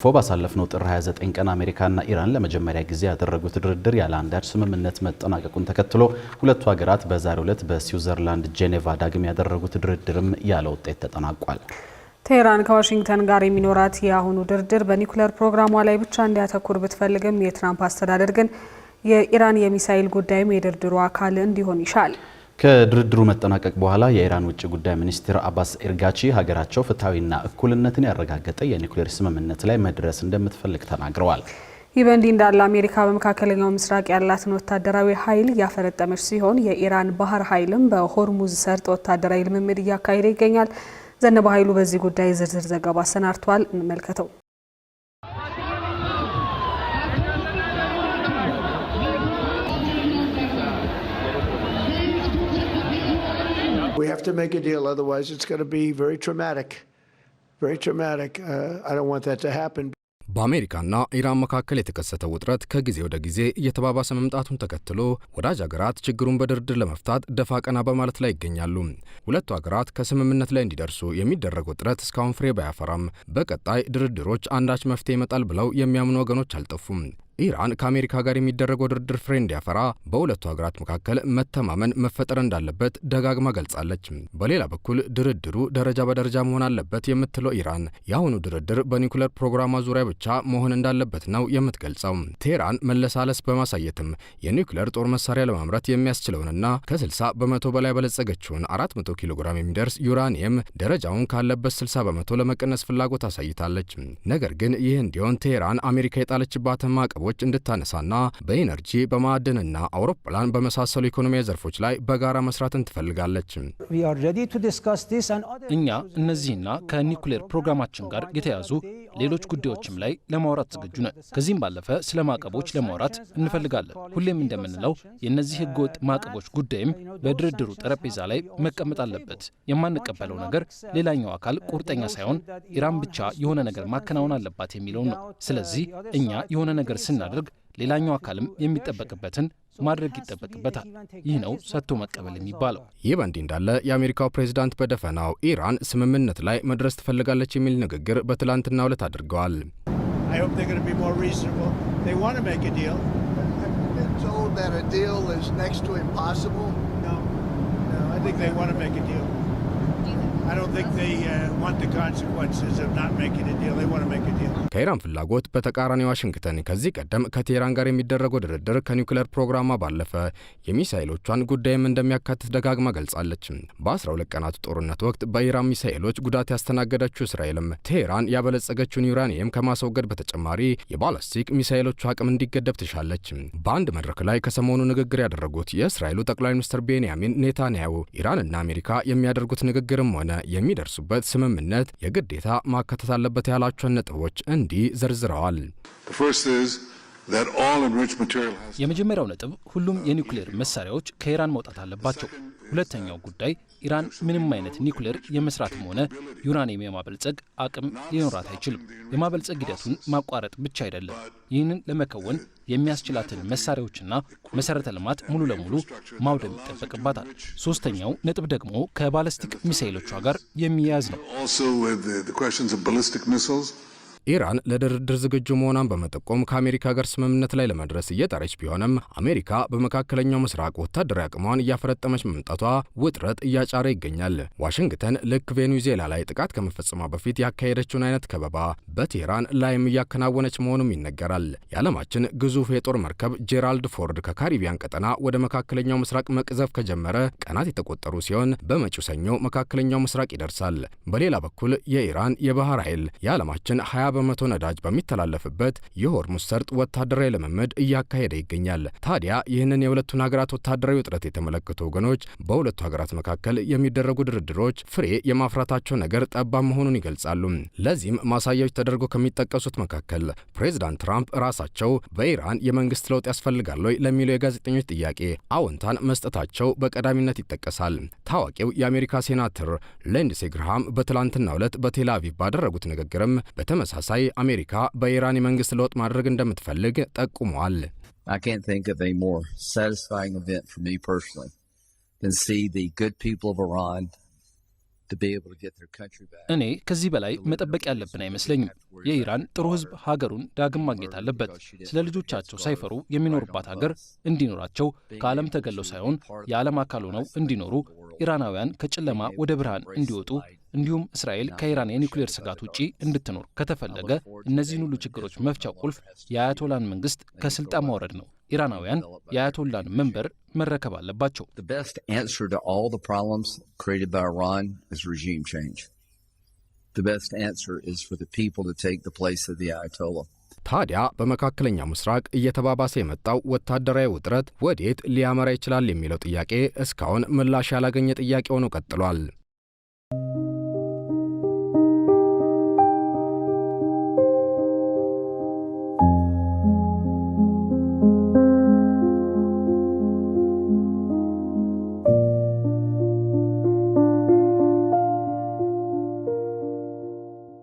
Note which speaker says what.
Speaker 1: ባሳለፍነው ጥር 29 ቀን አሜሪካና ኢራን ለመጀመሪያ ጊዜ ያደረጉት ድርድር ያለ አንዳች ስምምነት መጠናቀቁን ተከትሎ ሁለቱ ሀገራት በዛሬው ዕለት በስዊዘርላንድ ጄኔቫ ዳግም ያደረጉት ድርድርም ያለ ውጤት ተጠናቋል።
Speaker 2: ቴህራን ከዋሽንግተን ጋር የሚኖራት የአሁኑ ድርድር በኒውክሌር ፕሮግራሟ ላይ ብቻ እንዲያተኩር ብትፈልግም የትራምፕ አስተዳደር ግን የኢራን የሚሳኤል ጉዳይም የድርድሩ አካል እንዲሆን ይሻል።
Speaker 1: ከድርድሩ መጠናቀቅ በኋላ የኢራን ውጭ ጉዳይ ሚኒስትር አባስ ኤርጋቺ ሀገራቸው ፍትሐዊና እኩልነትን ያረጋገጠ የኒውክሌር ስምምነት ላይ መድረስ እንደምትፈልግ ተናግረዋል።
Speaker 2: ይህ በእንዲህ እንዳለ አሜሪካ በመካከለኛው ምስራቅ ያላትን ወታደራዊ ኃይል እያፈረጠመች ሲሆን የኢራን ባህር ኃይልም በሆርሙዝ ሰርጥ ወታደራዊ ልምምድ እያካሄደ ይገኛል። ዘነበ ኃይሉ በዚህ ጉዳይ ዝርዝር ዘገባ አሰናድቷል። እንመልከተው።
Speaker 3: We have to make a deal, otherwise it's going to be very traumatic. Very traumatic. I don't want that to happen.
Speaker 4: በአሜሪካና ኢራን መካከል የተከሰተው ውጥረት ከጊዜ ወደ ጊዜ እየተባባሰ መምጣቱን ተከትሎ ወዳጅ ሀገራት ችግሩን በድርድር ለመፍታት ደፋ ቀና በማለት ላይ ይገኛሉ። ሁለቱ ሀገራት ከስምምነት ላይ እንዲደርሱ የሚደረገው ጥረት እስካሁን ፍሬ ባያፈራም በቀጣይ ድርድሮች አንዳች መፍትሄ ይመጣል ብለው የሚያምኑ ወገኖች አልጠፉም። ኢራን ከአሜሪካ ጋር የሚደረገው ድርድር ፍሬ እንዲያፈራ በሁለቱ ሀገራት መካከል መተማመን መፈጠር እንዳለበት ደጋግማ ገልጻለች። በሌላ በኩል ድርድሩ ደረጃ በደረጃ መሆን አለበት የምትለው ኢራን የአሁኑ ድርድር በኒውክሌር ፕሮግራሟ ዙሪያ ብቻ መሆን እንዳለበት ነው የምትገልጸው። ቴህራን መለሳለስ በማሳየትም የኒውክሌር ጦር መሳሪያ ለማምረት የሚያስችለውንና ከ60 በመቶ በላይ በለጸገችውን 400 ኪሎ ግራም የሚደርስ ዩራኒየም ደረጃውን ካለበት 60 በመቶ ለመቀነስ ፍላጎት አሳይታለች። ነገር ግን ይህ እንዲሆን ቴህራን አሜሪካ የጣለችባትን ማዕቀቦች እንድታነሳና በኢነርጂ በማዕድንና አውሮፕላን በመሳሰሉ ኢኮኖሚያዊ ዘርፎች ላይ በጋራ መስራትን ትፈልጋለች።
Speaker 5: እኛ እነዚህና ከኒውክሌር ፕሮግራማችን ጋር የተያዙ ሌሎች ጉዳዮችም ላይ ለማውራት ዝግጁ ነን። ከዚህም ባለፈ ስለ ማዕቀቦች ለማውራት እንፈልጋለን። ሁሌም እንደምንለው የእነዚህ ህገወጥ ማዕቀቦች ጉዳይም በድርድሩ ጠረጴዛ ላይ መቀመጥ አለበት። የማንቀበለው ነገር ሌላኛው አካል ቁርጠኛ ሳይሆን ኢራን ብቻ የሆነ ነገር ማከናወን አለባት የሚለው ነው። ስለዚህ እኛ የሆነ ነገር ስናደርግ ሌላኛው አካልም የሚጠበቅበትን ማድረግ ይጠበቅበታል። ይህ ነው ሰጥቶ መቀበል የሚባለው።
Speaker 4: ይህ በእንዲህ እንዳለ የአሜሪካው ፕሬዝዳንት በደፈናው ኢራን ስምምነት ላይ መድረስ ትፈልጋለች የሚል ንግግር በትላንትናው ዕለት አድርገዋል። ከኢራን ፍላጎት በተቃራኒ ዋሽንግተን ከዚህ ቀደም ከቴህራን ጋር የሚደረገው ድርድር ከኒውክሌር ፕሮግራሟ ባለፈ የሚሳኤሎቿን ጉዳይም እንደሚያካትት ደጋግማ ገልጻለች። በ12 ቀናቱ ጦርነት ወቅት በኢራን ሚሳኤሎች ጉዳት ያስተናገደችው እስራኤልም ቴህራን ያበለጸገችውን ዩራኒየም ከማስወገድ በተጨማሪ የባላስቲክ ሚሳኤሎቹ አቅም እንዲገደብ ትሻለች። በአንድ መድረክ ላይ ከሰሞኑ ንግግር ያደረጉት የእስራኤሉ ጠቅላይ ሚኒስትር ቤንያሚን ኔታንያሁ ኢራንና አሜሪካ የሚያደርጉት ንግግርም ሆነ የሚደርሱበት ስምምነት የግዴታ ማካተት አለበት ያላቸውን ነጥቦች እንዲህ ዘርዝረዋል።
Speaker 5: የመጀመሪያው ነጥብ ሁሉም የኒውክሌር መሳሪያዎች ከኢራን መውጣት አለባቸው። ሁለተኛው ጉዳይ ኢራን ምንም አይነት ኒውክሌር የመስራትም ሆነ ዩራኒየም የማበልጸግ አቅም ሊኖራት አይችልም። የማበልጸግ ሂደቱን ማቋረጥ ብቻ አይደለም፣ ይህንን ለመከወን የሚያስችላትን መሳሪያዎችና መሰረተ ልማት ሙሉ ለሙሉ ማውደም ይጠበቅባታል። ሶስተኛው ነጥብ ደግሞ ከባላስቲክ ሚሳኤሎቿ ጋር የሚያያዝ ነው።
Speaker 4: ኢራን ለድርድር ዝግጁ መሆኗን በመጠቆም ከአሜሪካ ጋር ስምምነት ላይ ለመድረስ እየጣረች ቢሆንም አሜሪካ በመካከለኛው ምስራቅ ወታደራዊ አቅሟን እያፈረጠመች መምጣቷ ውጥረት እያጫረ ይገኛል። ዋሽንግተን ልክ ቬኔዙዌላ ላይ ጥቃት ከመፈጸሟ በፊት ያካሄደችውን አይነት ከበባ በቴህራን ላይም እያከናወነች መሆኑም ይነገራል። የዓለማችን ግዙፍ የጦር መርከብ ጄራልድ ፎርድ ከካሪቢያን ቀጠና ወደ መካከለኛው ምስራቅ መቅዘፍ ከጀመረ ቀናት የተቆጠሩ ሲሆን በመጪው ሰኞ መካከለኛው ምስራቅ ይደርሳል። በሌላ በኩል የኢራን የባህር ኃይል የዓለማችን 20 በመቶ ነዳጅ በሚተላለፍበት የሆርሙዝ ሰርጥ ወታደራዊ ልምምድ እያካሄደ ይገኛል። ታዲያ ይህንን የሁለቱን ሀገራት ወታደራዊ ውጥረት የተመለከቱ ወገኖች በሁለቱ ሀገራት መካከል የሚደረጉ ድርድሮች ፍሬ የማፍራታቸው ነገር ጠባብ መሆኑን ይገልጻሉ። ለዚህም ማሳያዎች ተደርገው ከሚጠቀሱት መካከል ፕሬዝዳንት ትራምፕ ራሳቸው በኢራን የመንግስት ለውጥ ያስፈልጋል ወይ ለሚለው የጋዜጠኞች ጥያቄ አዎንታን መስጠታቸው በቀዳሚነት ይጠቀሳል። ታዋቂው የአሜሪካ ሴናተር ሊንድሴ ግርሃም በትላንትናው ዕለት በቴል አቪቭ ባደረጉት ንግግርም በተመሳሳይ አሜሪካ በኢራን የመንግስት ለውጥ ማድረግ እንደምትፈልግ ጠቁመዋል።
Speaker 6: I can't think of a more satisfying event for me personally than see the good people of Iran
Speaker 5: እኔ ከዚህ በላይ መጠበቅ ያለብን አይመስለኝም። የኢራን ጥሩ ሕዝብ ሀገሩን ዳግም ማግኘት አለበት። ስለ ልጆቻቸው ሳይፈሩ የሚኖሩባት ሀገር እንዲኖራቸው ከዓለም ተገለው ሳይሆን የዓለም አካል ሆነው እንዲኖሩ ኢራናውያን ከጨለማ ወደ ብርሃን እንዲወጡ እንዲሁም እስራኤል ከኢራን የኒውክሌር ስጋት ውጪ እንድትኖር ከተፈለገ እነዚህን ሁሉ ችግሮች መፍቻው ቁልፍ የአያቶላን መንግስት ከስልጣን ማውረድ ነው። ኢራናውያን የአያቶላን መንበር መረከብ አለባቸው።
Speaker 6: The best answer to all the problems created by Iran is regime change. The best answer is for the people to take the place of the Ayatollah.
Speaker 4: ታዲያ በመካከለኛው ምስራቅ እየተባባሰ የመጣው ወታደራዊ ውጥረት ወዴት ሊያመራ ይችላል የሚለው ጥያቄ እስካሁን ምላሽ ያላገኘ ጥያቄ ሆኖ ቀጥሏል።